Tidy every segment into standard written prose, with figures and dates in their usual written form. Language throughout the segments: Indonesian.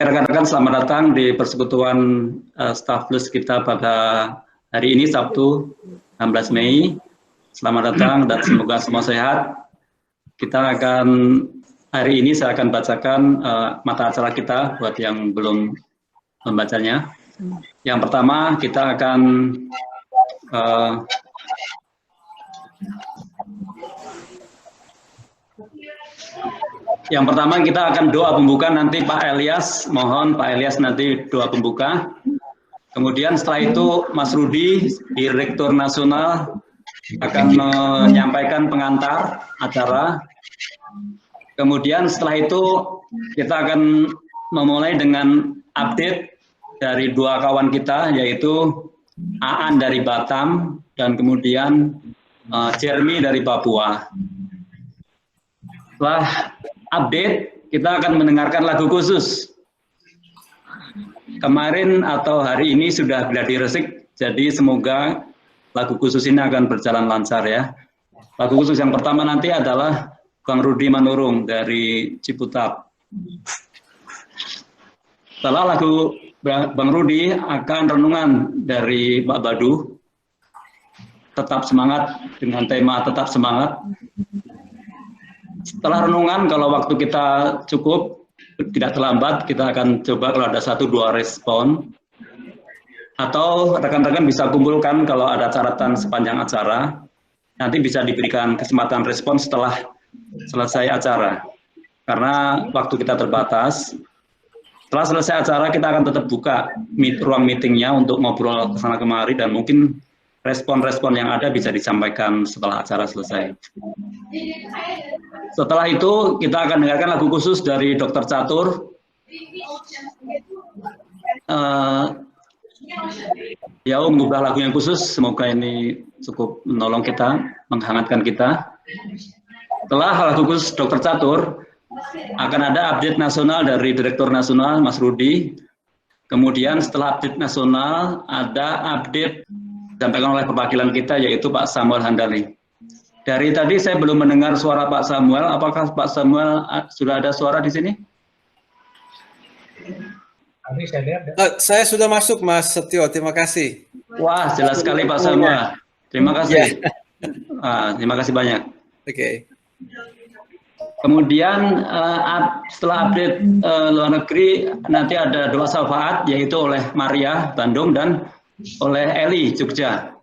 Rekan-rekan, selamat datang di persekutuan Staff Plus kita pada hari ini, Sabtu 16 Mei. Selamat datang dan semoga semua sehat. Hari ini saya akan bacakan mata acara kita buat yang belum membacanya. Yang pertama, kita akan kita akan doa pembuka. Nanti Pak Elias, mohon Pak Elias nanti doa pembuka. Kemudian setelah itu Mas Rudi, Direktur Nasional, akan menyampaikan pengantar acara. Kemudian setelah itu kita akan memulai dengan update dari dua kawan kita, yaitu Aan dari Batam dan kemudian Jeremy dari Papua. Setelah update, kita akan mendengarkan lagu khusus. Kemarin atau hari ini sudah gladi resik, jadi semoga lagu khusus ini akan berjalan lancar ya. Lagu khusus yang pertama nanti adalah Bang Rudi Manurung dari Ciputat. Setelah lagu Bang Rudi akan renungan dari Pak Badu. Tetap semangat dengan tema tetap semangat. Setelah renungan, kalau waktu kita cukup, tidak terlambat, kita akan coba kalau ada 1-2 respon. Atau rekan-rekan bisa kumpulkan kalau ada catatan sepanjang acara, nanti bisa diberikan kesempatan respon setelah selesai acara. Karena waktu kita terbatas, setelah selesai acara kita akan tetap buka ruang meetingnya untuk ngobrol kesana kemari dan mungkin respon-respon yang ada bisa disampaikan setelah acara selesai. Setelah itu kita akan dengarkan lagu khusus dari Dr. Catur. Ya, mengubah lagu yang khusus, semoga ini cukup menolong kita, menghangatkan kita. Setelah lagu khusus Dr. Catur, akan ada update nasional dari Direktur Nasional Mas Rudi. Kemudian setelah update nasional, ada update disampaikan oleh perwakilan kita, yaitu Pak Samuel Handali. Dari tadi saya belum mendengar suara Pak Samuel. Apakah Pak Samuel sudah ada suara di sini? Saya sudah masuk, Mas Setio. Terima kasih. Wah, jelas sekali Pak Samuel. Terima kasih. Terima kasih banyak. Oke. Kemudian setelah update luar negeri, nanti ada doa syafaat, yaitu oleh Maria Bandung dan oleh Eli Jogja.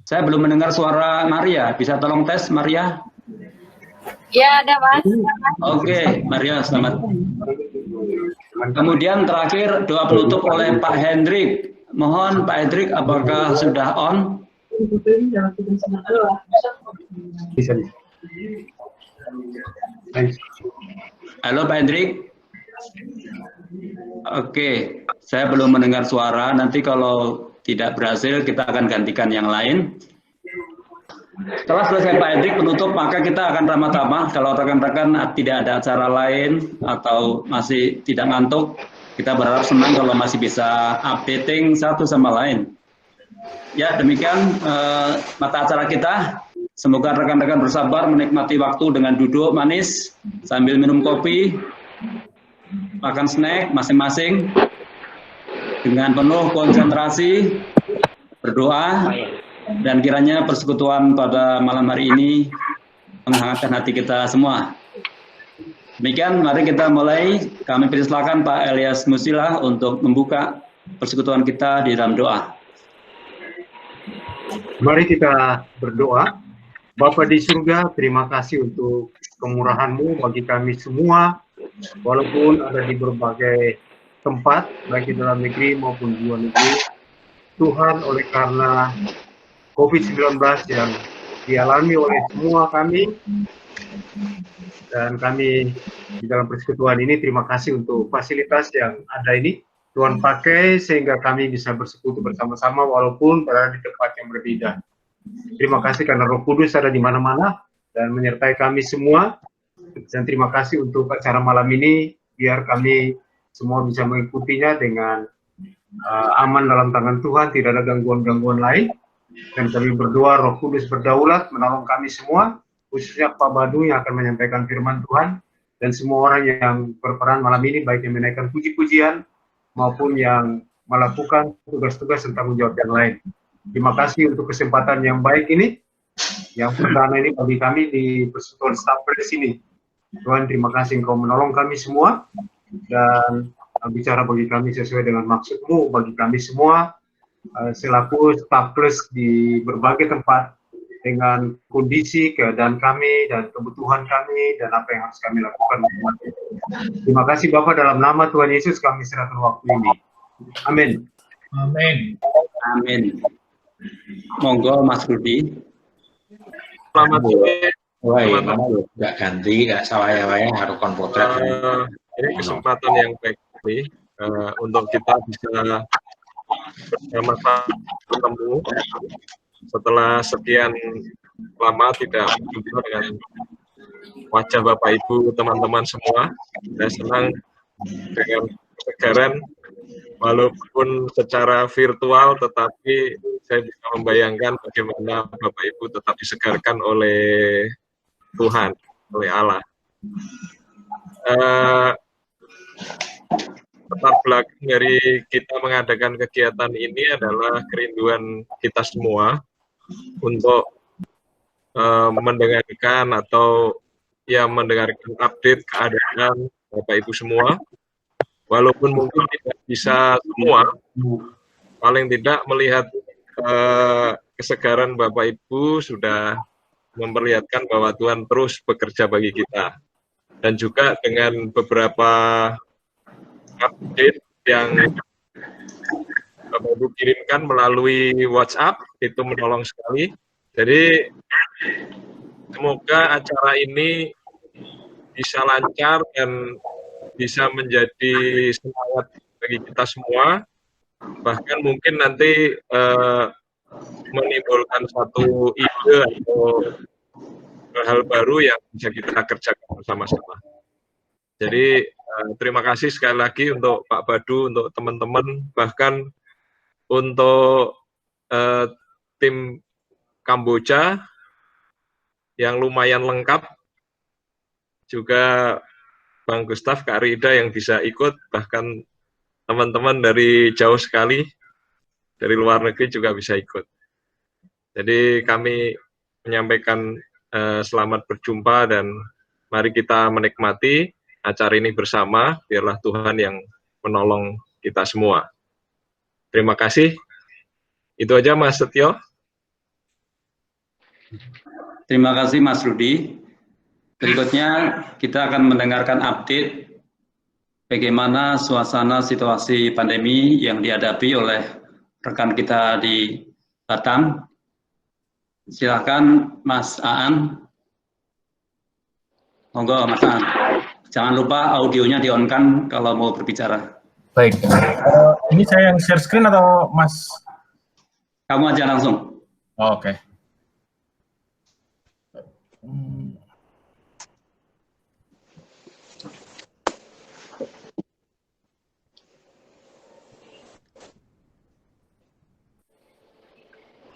Saya belum mendengar suara Maria. Bisa tolong tes Maria? Ya, ada Mas. Oke, Maria, selamat. Kemudian terakhir doa penutup oleh Pak Hendrik. Mohon Pak Hendrik, apakah sudah on? Halo Pak Hendrik. Oke, saya belum mendengar suara. Nanti kalau tidak berhasil, kita akan gantikan yang lain. Setelah selesai Pak Hendrik penutup, maka kita akan ramah tamah. Kalau rekan-rekan tidak ada acara lain atau masih tidak ngantuk, kita berharap senang kalau masih bisa updating satu sama lain. Ya, demikian mata acara kita. Semoga rekan-rekan bersabar menikmati waktu dengan duduk manis, sambil minum kopi, makan snack masing-masing, dengan penuh konsentrasi, berdoa, dan kiranya persekutuan pada malam hari ini menghangatkan hati kita semua. Demikian, mari kita mulai. Kami persilakan Pak Elias Musila untuk membuka persekutuan kita di dalam doa. Mari kita berdoa. Bapa di surga, terima kasih untuk kemurahan-Mu bagi kami semua, walaupun ada di berbagai tempat, baik di dalam negeri maupun di luar negeri. Tuhan, oleh karena COVID-19 yang dialami oleh semua kami, dan kami di dalam persekutuan ini, terima kasih untuk fasilitas yang ada ini. Tuhan pakai sehingga kami bisa bersekutu bersama-sama walaupun berada di tempat yang berbeda. Terima kasih karena Roh Kudus ada di mana-mana dan menyertai kami semua. Dan terima kasih untuk acara malam ini, biar kami semua bisa mengikutinya dengan aman dalam tangan Tuhan, tidak ada gangguan-gangguan lain. Dan kami berdoa Roh Kudus berdaulat menolong kami semua, khususnya Pak Badu yang akan menyampaikan firman Tuhan. dan semua orang yang berperan malam ini, baik yang menaikkan puji-pujian maupun yang melakukan tugas-tugas dan tanggung jawab yang lain. Terima kasih untuk kesempatan yang baik ini, yang perdana ini bagi kami di Persekutuan Staples ini. Tuhan, terima kasih Engkau menolong kami semua, dan bicara bagi kami sesuai dengan maksud-Mu bagi kami semua, selaku Staples di berbagai tempat, dengan kondisi, keadaan kami, dan kebutuhan kami, dan apa yang harus kami lakukan. Terima kasih Bapak, dalam nama Tuhan Yesus kami serahkan waktu ini. Amin. Amin. Amin. Monggo Mas Rudi. Selamat sore. Wah, nggak ganti, nggak sawaya-waya, harus konpotret. Ini kesempatan yang baik nih untuk kita bisa bersama-sama bertemu setelah sekian lama tidak berjumpa dengan wajah Bapak Ibu, teman-teman semua. Saya senang dengan kesegaran, walaupun secara virtual, tetapi saya bisa membayangkan bagaimana Bapak Ibu tetap disegarkan oleh Tuhan, oleh Allah. Latar belakang dari kita mengadakan kegiatan ini adalah kerinduan kita semua untuk mendengarkan atau ya mendengarkan update keadaan Bapak Ibu semua, walaupun mungkin tidak bisa semua, paling tidak melihat kesegaran Bapak Ibu sudah memperlihatkan bahwa Tuhan terus bekerja bagi kita. Dan juga dengan beberapa update yang Bapak Ibu kirimkan melalui WhatsApp, itu menolong sekali. Jadi semoga acara ini bisa lancar dan bisa menjadi semangat bagi kita semua, bahkan mungkin nanti menimbulkan satu ide atau hal baru yang bisa kita kerjakan bersama-sama. Jadi terima kasih sekali lagi untuk Pak Badu, untuk teman-teman, bahkan untuk tim Kamboja yang lumayan lengkap, juga Bang Gustaf, Kak Rida yang bisa ikut, bahkan teman-teman dari jauh sekali, dari luar negeri juga bisa ikut. Jadi kami menyampaikan selamat berjumpa dan mari kita menikmati acara ini bersama, biarlah Tuhan yang menolong kita semua. Terima kasih. Itu aja Mas Setio. Terima kasih Mas Rudi. Berikutnya kita akan mendengarkan update bagaimana suasana situasi pandemi yang dihadapi oleh rekan kita di Batam. Silakan Mas Aan. Monggo Mas Aan. Jangan lupa audionya di-on-kan kalau mau berbicara. Baik. Ini saya yang share screen atau Mas? Kamu aja langsung. Oh, oke.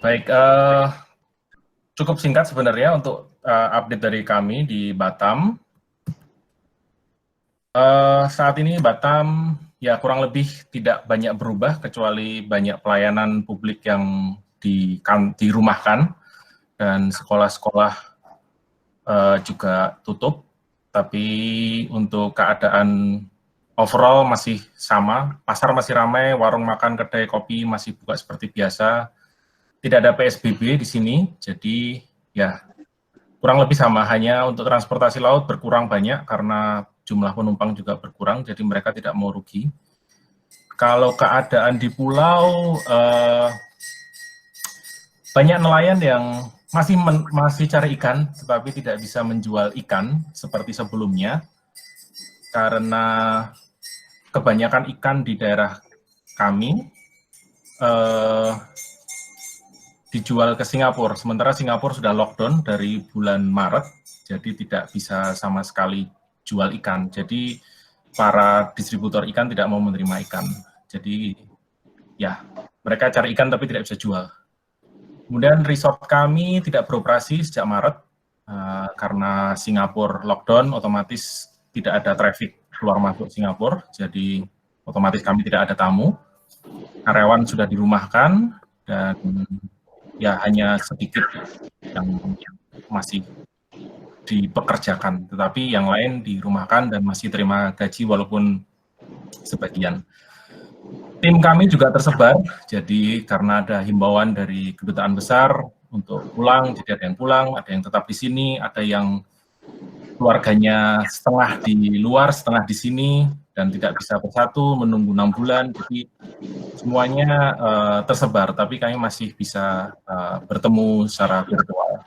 Baik, cukup singkat sebenarnya untuk update dari kami di Batam. Saat ini Batam ya kurang lebih tidak banyak berubah, kecuali banyak pelayanan publik yang dirumahkan, dan sekolah-sekolah juga tutup. Tapi untuk keadaan overall masih sama, pasar masih ramai, warung makan, kedai kopi masih buka seperti biasa. Tidak ada PSBB di sini, jadi ya kurang lebih sama, hanya untuk transportasi laut berkurang banyak karena jumlah penumpang juga berkurang, jadi mereka tidak mau rugi. Kalau keadaan di pulau, banyak nelayan yang masih cari ikan, tetapi tidak bisa menjual ikan seperti sebelumnya, karena kebanyakan ikan di daerah kami dijual ke Singapura, sementara Singapura sudah lockdown dari bulan Maret, jadi tidak bisa sama sekali jual ikan. Jadi para distributor ikan tidak mau menerima ikan. Jadi ya mereka cari ikan tapi tidak bisa jual. Kemudian resort kami tidak beroperasi sejak Maret karena Singapura lockdown, otomatis tidak ada traffic keluar masuk Singapura, jadi otomatis kami tidak ada tamu. Karyawan sudah dirumahkan dan ya hanya sedikit yang masih dipekerjakan, tetapi yang lain dirumahkan dan masih terima gaji walaupun sebagian. Tim kami juga tersebar, jadi karena ada himbauan dari kedutaan besar untuk pulang, jadi ada yang pulang, ada yang tetap di sini, ada yang keluarganya setengah di luar, setengah di sini, dan tidak bisa bersatu, menunggu 6 bulan, jadi semuanya tersebar, tapi kami masih bisa bertemu secara virtual.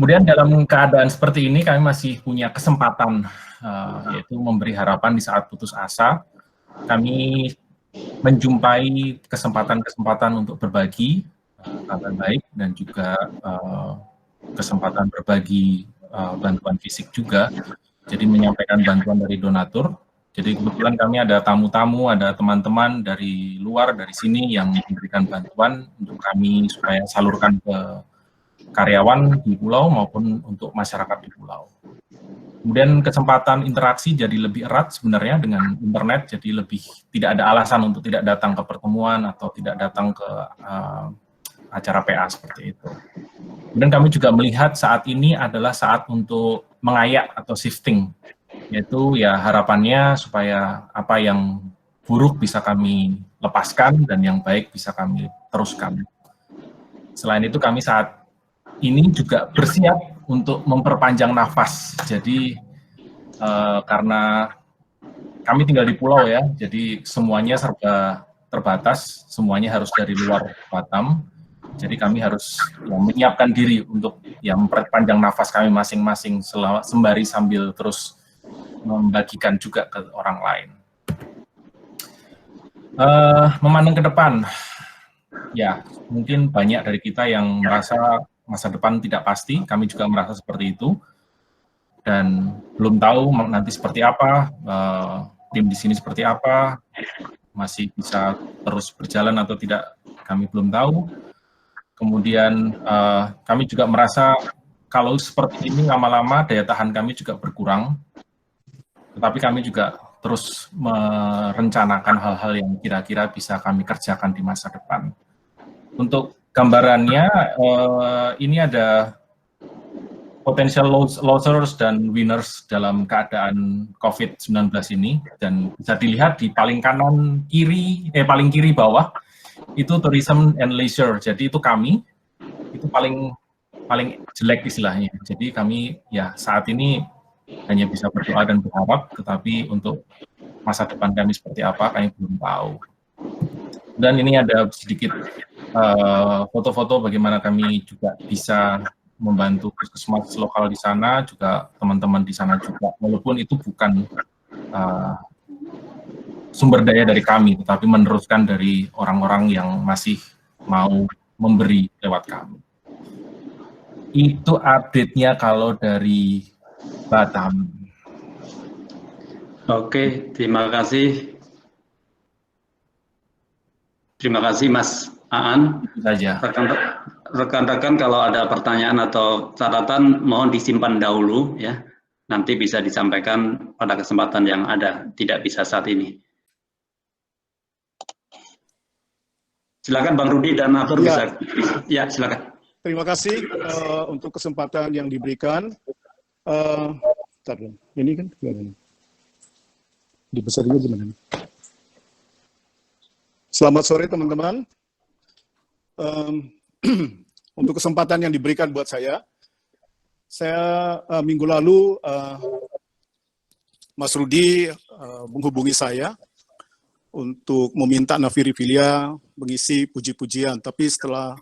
Kemudian dalam keadaan seperti ini, kami masih punya kesempatan, yaitu memberi harapan di saat putus asa. Kami menjumpai kesempatan-kesempatan untuk berbagi kabar baik dan juga kesempatan berbagi bantuan fisik juga. Jadi menyampaikan bantuan dari donatur. Jadi kebetulan kami ada tamu-tamu, ada teman-teman dari luar, dari sini yang memberikan bantuan untuk kami supaya salurkan ke karyawan di pulau maupun untuk masyarakat di pulau. Kemudian kesempatan interaksi jadi lebih erat sebenarnya dengan internet, jadi lebih tidak ada alasan untuk tidak datang ke pertemuan atau tidak datang ke acara PA seperti itu. Kemudian kami juga melihat saat ini adalah saat untuk mengayak atau shifting, yaitu ya harapannya supaya apa yang buruk bisa kami lepaskan dan yang baik bisa kami teruskan. Selain itu kami saat ini juga bersiap untuk memperpanjang nafas. Jadi karena kami tinggal di pulau ya, jadi semuanya serba terbatas, semuanya harus dari luar Batam. Jadi kami harus menyiapkan diri untuk memperpanjang nafas kami masing-masing sembari sambil terus membagikan juga ke orang lain. Memandang ke depan, ya mungkin banyak dari kita yang merasa masa depan tidak pasti, kami juga merasa seperti itu, dan belum tahu nanti seperti apa, tim di sini seperti apa, masih bisa terus berjalan atau tidak, kami belum tahu. Kemudian kami juga merasa kalau seperti ini lama-lama daya tahan kami juga berkurang, tetapi kami juga terus merencanakan hal-hal yang kira-kira bisa kami kerjakan di masa depan. Untuk gambarannya, ini ada potential losers dan winners dalam keadaan COVID-19 ini, dan bisa dilihat di paling kanan kiri, paling kiri bawah, itu tourism and leisure, jadi itu kami, itu paling jelek istilahnya. Jadi kami ya saat ini hanya bisa berdoa dan berharap, tetapi untuk masa depan kami seperti apa, kami belum tahu. Dan ini ada sedikit foto-foto bagaimana kami juga bisa membantu puskesmas lokal di sana, juga teman-teman di sana juga, walaupun itu bukan sumber daya dari kami, tetapi meneruskan dari orang-orang yang masih mau memberi lewat kami. Itu update-nya kalau dari Batam. Oke, terima kasih. Terima kasih Mas Aan. Saja. Rekan-rekan kalau ada pertanyaan atau catatan mohon disimpan dahulu ya. Nanti bisa disampaikan pada kesempatan yang ada, tidak bisa saat ini. Silakan Bang Rudi dan Atur bisa. Ya, silakan. Terima kasih untuk kesempatan yang diberikan. Ini kan dibesarnya gimana? Selamat sore teman-teman. Untuk kesempatan yang diberikan buat saya minggu lalu Mas Rudi menghubungi saya untuk meminta Navirifilia mengisi puji-pujian, tapi setelah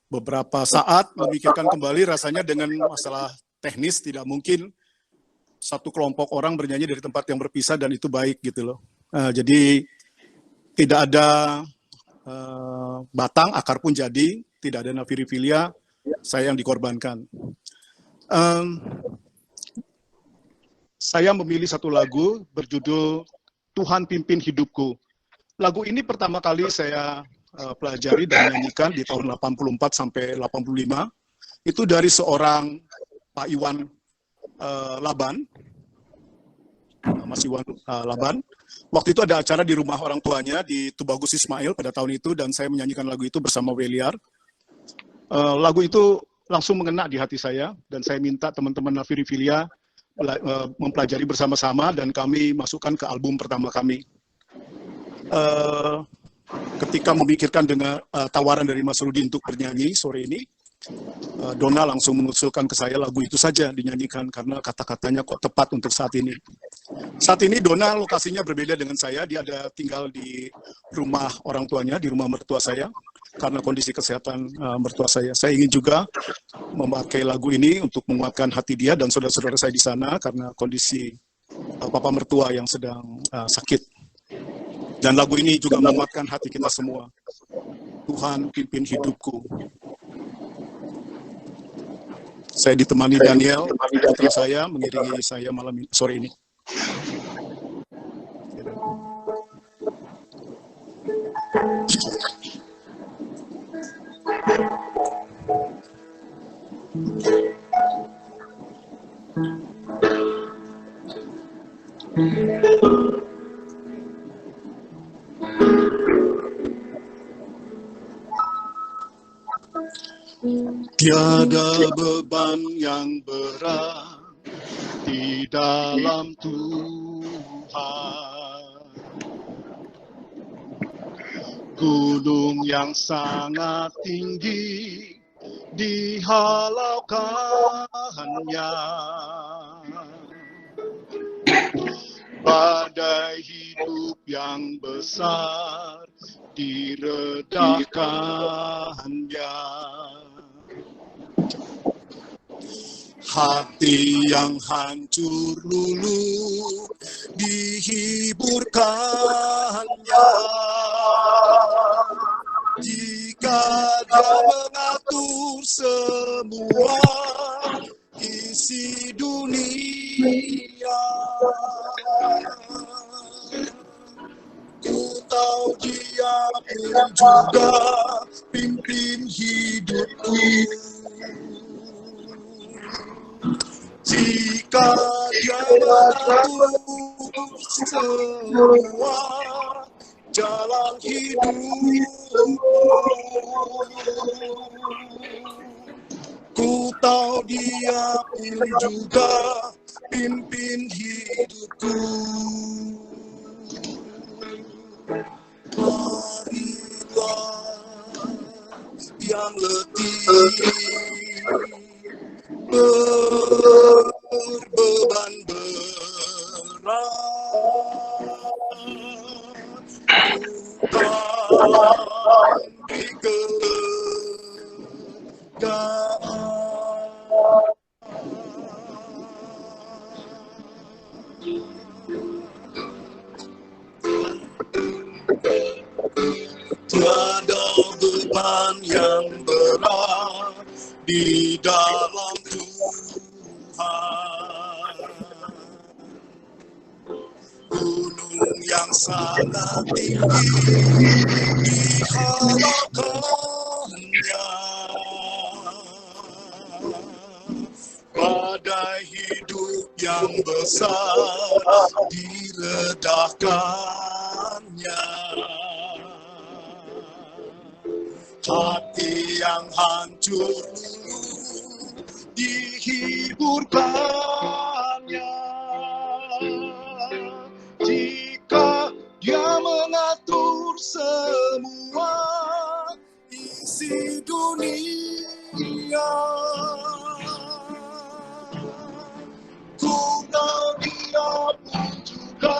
beberapa saat memikirkan kembali, rasanya dengan masalah teknis tidak mungkin satu kelompok orang bernyanyi dari tempat yang berpisah dan itu baik gitu loh. Jadi tidak ada batang, akar pun jadi, tidak ada Navirifilia, saya yang dikorbankan. Saya memilih satu lagu berjudul Tuhan Pimpin Hidupku. Lagu ini pertama kali saya pelajari dan nyanyikan di tahun 84 sampai 85. Itu dari seorang Pak Iwan Laban, Mas Iwan Laban. Waktu itu ada acara di rumah orang tuanya di Tubagus Ismail pada tahun itu, dan saya menyanyikan lagu itu bersama Weliar. Lagu itu langsung mengena di hati saya, dan saya minta teman-teman Nafiri Filia mempelajari bersama-sama, dan kami masukkan ke album pertama kami. Ketika memikirkan dengan tawaran dari Mas Rudi untuk bernyanyi sore ini, Donna langsung mengusulkan ke saya lagu itu saja dinyanyikan karena kata-katanya kok tepat untuk saat ini. Saat ini Donna lokasinya berbeda dengan saya, dia ada tinggal di rumah orang tuanya, di rumah mertua saya, karena kondisi kesehatan mertua saya. Saya ingin juga memakai lagu ini untuk menguatkan hati dia dan saudara-saudara saya di sana karena kondisi papa mertua yang sedang sakit. Dan lagu ini juga menguatkan hati kita semua. Tuhan pimpin hidupku. Saya ditemani Daniel, putra saya, mengiringi saya sore ini. Tiada beban yang berat di dalam Tuhan, gunung yang sangat tinggi dihalaukannya, badai hidup yang besar diredahkannya. Hati yang hancur luluh dihiburkannya, jika Dia mengatur semua isi dunia. Ku tahu Dia pun juga pimpin hidupku. Jika Dia mengatur semua jalan hidupku, ku tahu Dia pun juga pimpin hidupku. Marilah yang letih, berbeban berat, bukan dikelegaan. Tiada beban yang berat di dalam Tuhan, gunung yang sangat tinggi dihalaukannya, badai hidup yang besar diredahkannya. Hati yang hancur dihiburkannya, jika Dia mengatur semua isi dunia. Ku tahu Dia pun juga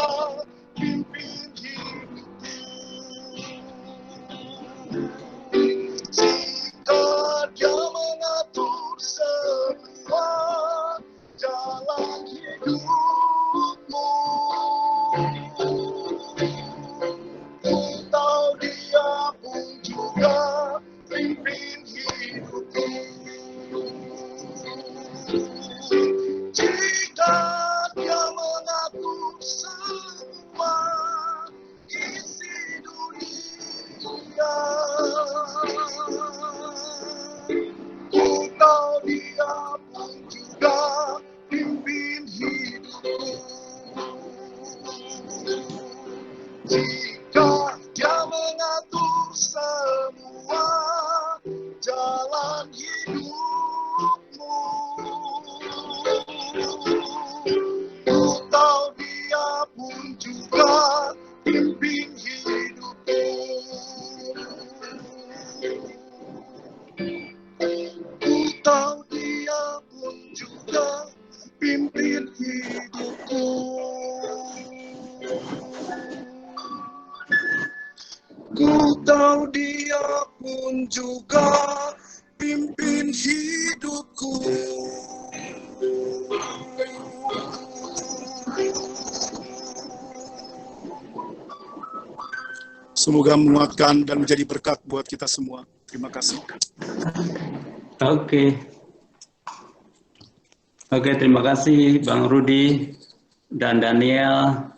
pimpin hidupku. Jika Dia mengatur semua jalan hidupmu, ku tahu Dia pun juga pimpin hidupku. jika Dia mengatur semua jalan hidupmu. Ku tahu Dia pun juga pimpin hidupku. Ku tahu Dia pun juga pimpin hidupku. Ku tahu Dia pun juga pimpin hidupku. Semoga menguatkan dan menjadi berkat buat kita semua. Terima kasih. Oke. Oke, terima kasih Bang Rudi dan Daniel.